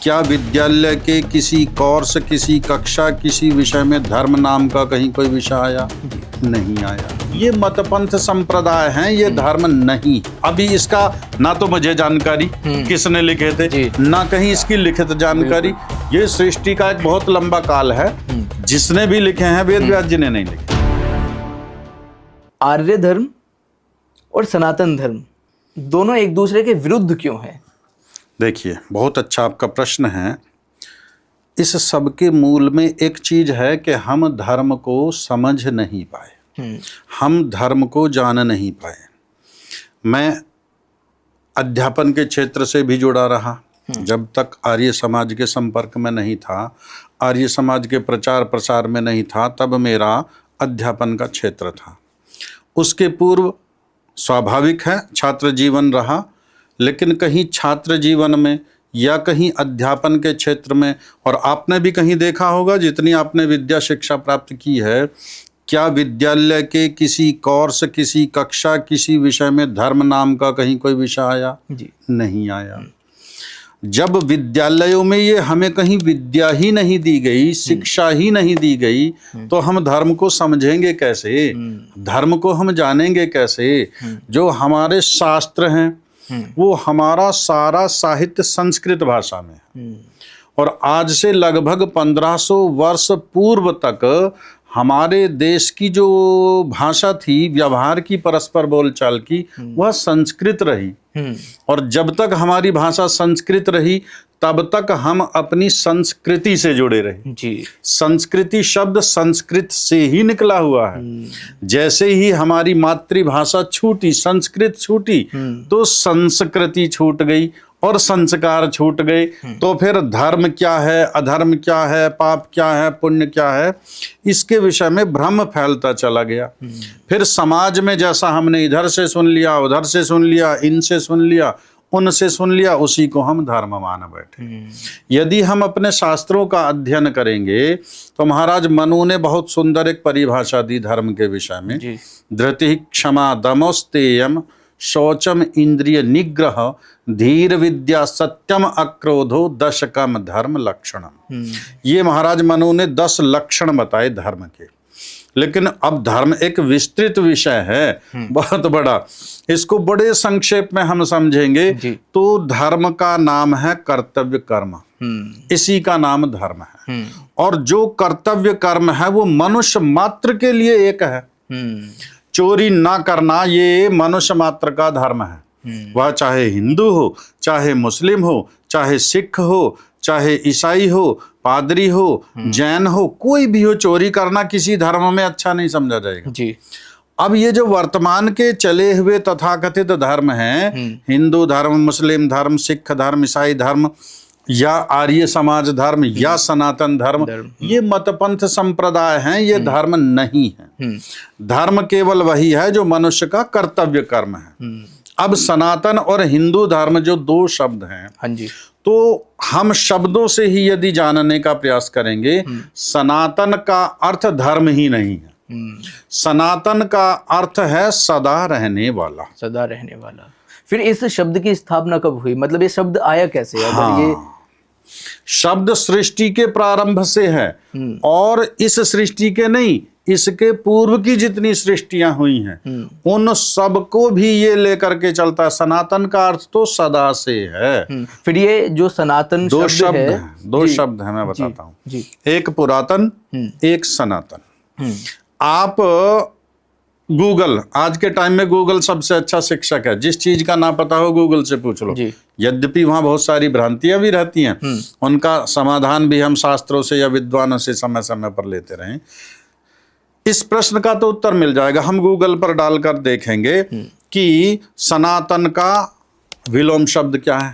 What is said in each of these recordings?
क्या विद्यालय के किसी कोर्स, किसी कक्षा, किसी विषय में धर्म नाम का कहीं कोई विषय आया? नहीं आया। ये मतपंथ संप्रदाय हैं, ये धर्म नहीं। अभी इसका ना तो मुझे जानकारी किसने लिखे थे, ना कहीं इसकी लिखित जानकारी। ये सृष्टि का एक बहुत लंबा काल है, जिसने भी लिखे हैं वेद व्यास जी ने नहीं लिखे। आर्य धर्म और सनातन धर्म दोनों एक दूसरे के विरुद्ध क्यों हैं? देखिए, बहुत अच्छा आपका प्रश्न है। इस सब के मूल में एक चीज है कि हम धर्म को समझ नहीं पाए, हम धर्म को जान नहीं पाए। मैं अध्यापन के क्षेत्र से भी जुड़ा रहा, जब तक आर्य समाज के संपर्क में नहीं था, आर्य समाज के प्रचार प्रसार में नहीं था, तब मेरा अध्यापन का क्षेत्र था। उसके पूर्व स्वाभाविक है छात्र जीवन रहा, लेकिन कहीं छात्र जीवन में या कहीं अध्यापन के क्षेत्र में, और आपने भी कहीं देखा होगा जितनी आपने विद्या शिक्षा प्राप्त की है, क्या विद्यालय के किसी कोर्स, किसी कक्षा, किसी विषय में धर्म नाम का कहीं कोई विषय आया? नहीं आया। जब विद्यालयों में ये हमें कहीं विद्या ही नहीं दी गई, शिक्षा ही नहीं दी गई, तो हम धर्म को समझेंगे कैसे? धर्म को हम जानेंगे कैसे? जो हमारे शास्त्र हैं वो हमारा सारा साहित्य संस्कृत भाषा में है, और आज से लगभग 1500 वर्ष पूर्व तक हमारे देश की जो भाषा थी, व्यवहार की, परस्पर बोलचाल की, वह संस्कृत रही। और जब तक हमारी भाषा संस्कृत रही, तब तक हम अपनी संस्कृति से जुड़े रहे। संस्कृति शब्द संस्कृत से ही निकला हुआ है। जैसे ही हमारी मातृभाषा छूटी, संस्कृत छूटी, तो संस्कृति छूट गई और संस्कार छूट गए। तो फिर धर्म क्या है, अधर्म क्या है, पाप क्या है, पुण्य क्या है, इसके विषय में भ्रम फैलता चला गया। फिर समाज में जैसा हमने इधर से सुन लिया, उधर से सुन लिया, इनसे सुन लिया, उनसे सुन लिया, उसी को हम धर्म मान बैठे। यदि हम अपने शास्त्रों का अध्ययन करेंगे तो महाराज मनु ने बहुत सुंदर एक परिभाषा दी धर्म के विषय में। धृति क्षमा दमोस्तेयम शौचम इंद्रिय निग्रह धीर विद्या सत्यम अक्रोधो दशकम धर्म लक्षणम। ये महाराज मनु ने 10 लक्षण बताए धर्म के। लेकिन अब धर्म एक विस्तृत विषय है, बहुत बड़ा। इसको बड़े संक्षेप में हम समझेंगे तो धर्म का नाम है कर्तव्य कर्म, इसी का नाम धर्म है। और जो कर्तव्य कर्म है वो मनुष्य मात्र के लिए एक है। चोरी ना करना ये मनुष्य मात्र का धर्म है। वह चाहे हिंदू हो, चाहे मुस्लिम हो, चाहे सिख हो, चाहे ईसाई हो, पादरी हो, जैन हो, कोई भी हो, चोरी करना किसी धर्म में अच्छा नहीं समझा जाएगा। अब ये जो वर्तमान के चले हुए तथाकथित धर्म हैं, हिंदू धर्म, मुस्लिम धर्म, सिख धर्म, ईसाई धर्म, या आर्य समाज धर्म, या सनातन धर्म, ये मतपंथ संप्रदाय हैं, ये धर्म नहीं है। धर्म केवल वही है जो मनुष्य का कर्तव्य कर्म है। अब सनातन और हिंदू धर्म जो 2 शब्द हैं, तो हम शब्दों से ही यदि जानने का प्रयास करेंगे, सनातन का अर्थ धर्म ही नहीं है। सनातन का अर्थ है सदा रहने वाला। सदा रहने वाला। फिर इस शब्द की स्थापना कब हुई? मतलब ये शब्द आया कैसे? ये शब्द सृष्टि के प्रारंभ से है, और इस सृष्टि के नहीं, इसके पूर्व की जितनी सृष्टियां हुई हैं उन सबको भी ये लेकर के चलता है। सनातन का अर्थ तो सदा से है। फिर ये जो सनातन 2 शब्द है, 2 शब्द है, मैं बताता हूँ। एक पुरातन, एक सनातन। आप गूगल, आज के टाइम में गूगल सबसे अच्छा शिक्षक है। जिस चीज का ना पता हो गूगल से पूछ लो। यद्यपि वहां बहुत सारी भ्रांतियां भी रहती हैं, उनका समाधान भी हम शास्त्रों से या विद्वानों से समय समय पर लेते रहें। इस प्रश्न का तो उत्तर मिल जाएगा, हम गूगल पर डालकर देखेंगे कि सनातन का विलोम शब्द क्या है,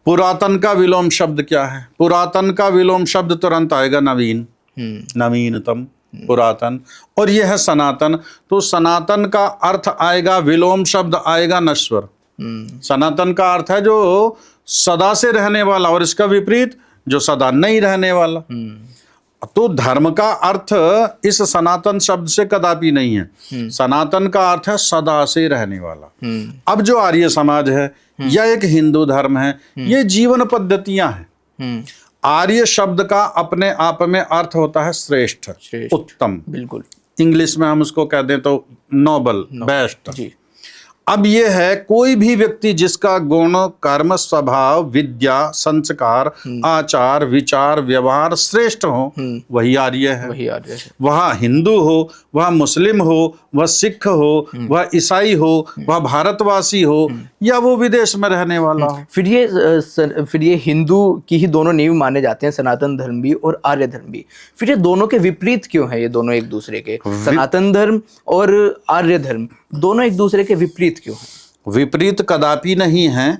पुरातन का विलोम शब्द क्या है। पुरातन का विलोम शब्द तुरंत आएगा नवीन, नवीनतम, पुरातन, और यह है सनातन। तो सनातन का अर्थ आएगा, विलोम शब्द आएगा नश्वर। सनातन का अर्थ है जो सदा से रहने वाला, और इसका विपरीत जो सदा नहीं रहने वाला। तो धर्म का अर्थ इस सनातन शब्द से कदापि नहीं है। सनातन का अर्थ है सदा से रहने वाला। अब जो आर्य समाज है या एक हिंदू धर्म है, ये जीवन पद्धतियां हैं। आर्य शब्द का अपने आप में अर्थ होता है श्रेष्ठ, श्रेष्ठ। उत्तम। बिल्कुल। इंग्लिश में हम उसको कह दें तो नोबल, बेस्ट। जी। अब ये है कोई भी व्यक्ति जिसका गुण, कर्म, स्वभाव, विद्या, संस्कार, आचार, विचार, व्यवहार श्रेष्ठ हो, वही आर्य है। वही आर्य है। वह हिंदू हो, वह मुस्लिम हो, वह सिख हो, वह ईसाई हो, वह भारतवासी हो, या वो विदेश में रहने वाला हो। फिर ये हिंदू की ही दोनों नींव माने जाते हैं, सनातन धर्म भी और आर्य धर्म भी। फिर ये दोनों के विपरीत क्यों है, ये दोनों एक दूसरे के? सनातन धर्म और आर्य धर्म दोनों एक दूसरे के विपरीत क्यों है? विपरीत कदापि नहीं है,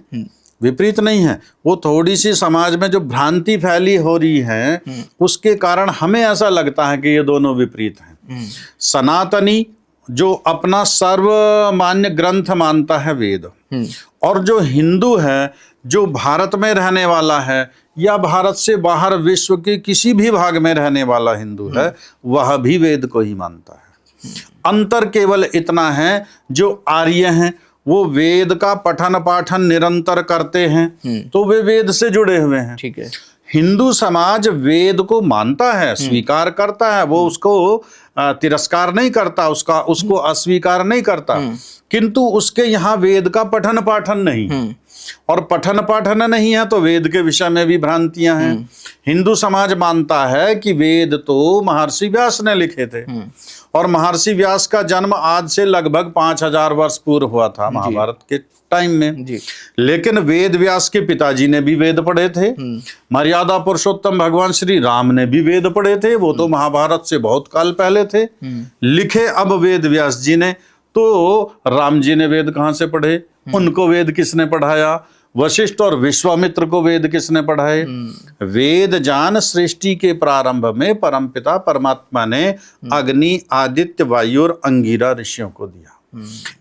विपरीत नहीं है। वो थोड़ी सी समाज में जो भ्रांति फैली हो रही है, उसके कारण हमें ऐसा लगता है कि ये दोनों विपरीत हैं। सनातनी जो अपना सर्वमान्य ग्रंथ मानता है वेद, और जो हिंदू है, जो भारत में रहने वाला है या भारत से बाहर विश्व के किसी भी भाग में रहने वाला हिंदू है, वह भी वेद को ही मानता है। अंतर केवल इतना है, जो आर्य हैं वो वेद का पठन पाठन निरंतर करते हैं, तो वे वेद से जुड़े हुए हैं। ठीक है। हिंदू समाज वेद को मानता है, स्वीकार करता है, वो उसको तिरस्कार नहीं करता, उसको अस्वीकार नहीं करता, किंतु उसके यहाँ वेद का पठन पाठन नहीं। और पठन पाठन नहीं है तो वेद के विषय में भी भ्रांतियां हैं। हिंदू समाज मानता है कि वेद तो महर्षि व्यास ने लिखे थे, और महर्षि व्यास का जन्म आज से लगभग 5000 वर्ष पूर्व हुआ था, महाभारत के टाइम में जी। लेकिन वेद व्यास के पिताजी ने भी वेद पढ़े थे, मर्यादा पुरुषोत्तम भगवान श्री राम ने भी वेद पढ़े थे, वो तो महाभारत से बहुत काल पहले थे। लिखे अब वेद व्यास जी ने, तो राम जी ने वेद कहाँ से पढ़े? उनको वेद किसने पढ़ाया? वशिष्ठ और विश्वामित्र को वेद किसने पढ़ाए? वेद जान सृष्टि के प्रारंभ में परमपिता परमात्मा ने अग्नि, आदित्य, वायु और अंगिरा ऋषियों को दिया।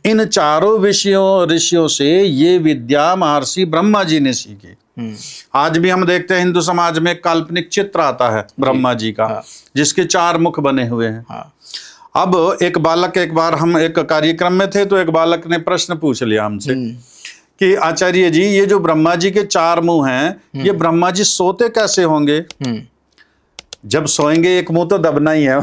इन चारों ऋषियों से ये विद्या महर्षि ब्रह्मा जी ने सीखी। आज भी हम देखते हैं हिंदू समाज में काल्पनिक चित्र आता है ब्रह्मा जी का, जिसके 4 मुख बने हुए हैं। अब एक बार हम एक कार्यक्रम में थे, तो एक बालक ने प्रश्न पूछ लिया हमसे कि आचार्य जी, ये जो ब्रह्मा जी के 4 मुंह हैं, ये ब्रह्मा जी सोते कैसे होंगे? जब सोएंगे एक मुंह तो दबना ही है,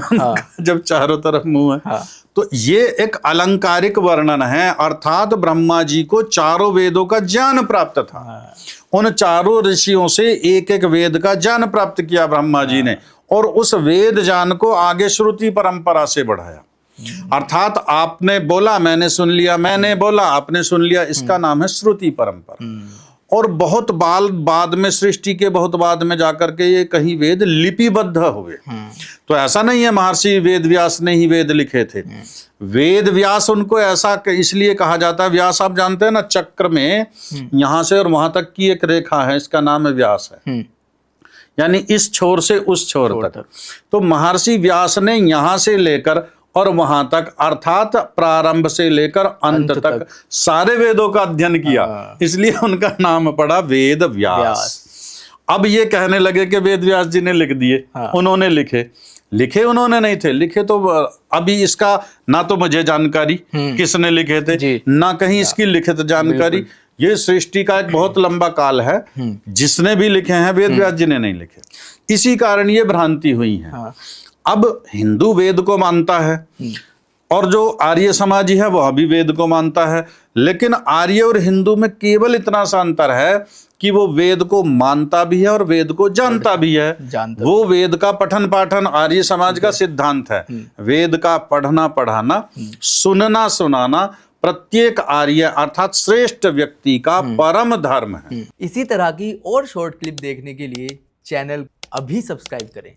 जब चारों तरफ मुंह है। तो ये एक अलंकारिक वर्णन है, अर्थात ब्रह्मा जी को चारों वेदों का ज्ञान प्राप्त था। उन चारों ऋषियों से एक एक वेद का ज्ञान प्राप्त किया ब्रह्मा जी ने, और उस वेद ज्ञान को आगे श्रुति परंपरा से बढ़ाया। अर्थात आपने बोला मैंने सुन लिया, मैंने बोला आपने सुन लिया, इसका नाम है श्रुति परंपरा। और बहुत बाद में, सृष्टि के बहुत बाद में जाकर के ये कहीं वेद लिपिबद्ध हुए। तो ऐसा नहीं है महर्षि वेद व्यास ने ही वेद लिखे थे। वेद व्यास उनको ऐसा इसलिए कहा जाता है, व्यास आप जानते हैं ना, चक्र में यहां से और वहां तक की एक रेखा है, इसका नाम है व्यास है, यानी इस छोर से उस छोर तक। तो महर्षि व्यास ने यहां से लेकर और वहां तक, अर्थात प्रारंभ से लेकर अंत तक सारे वेदों का अध्ययन किया, इसलिए उनका नाम पड़ा वेद व्यास। अब ये कहने लगे कि वेद व्यास जी ने लिख दिए, उन्होंने लिखे उन्होंने नहीं थे, लिखे तो अभी इसका ना तो मुझे जानकारी किसने लिखे थे, ना कहीं इसकी लिखित जानकारी। ये सृष्टि का एक बहुत लंबा काल है, जिसने भी लिखे हैं वेद व्यास जी ने नहीं लिखे, इसी कारण ये भ्रांति हुई है। अब हिंदू वेद को मानता है, और जो आर्य समाजी है वह भी वेद को मानता है, लेकिन आर्य और हिंदू में केवल इतना सा अंतर है कि वो वेद को मानता भी है और वेद को जानता भी है। वो वेद का पठन पाठन आर्य समाज का सिद्धांत है। वेद का पढ़ना पढ़ाना, सुनना सुनाना प्रत्येक आर्य अर्थात श्रेष्ठ व्यक्ति का परम धर्म है। इसी तरह की और शॉर्ट क्लिप देखने के लिए चैनल अभी सब्सक्राइब करें।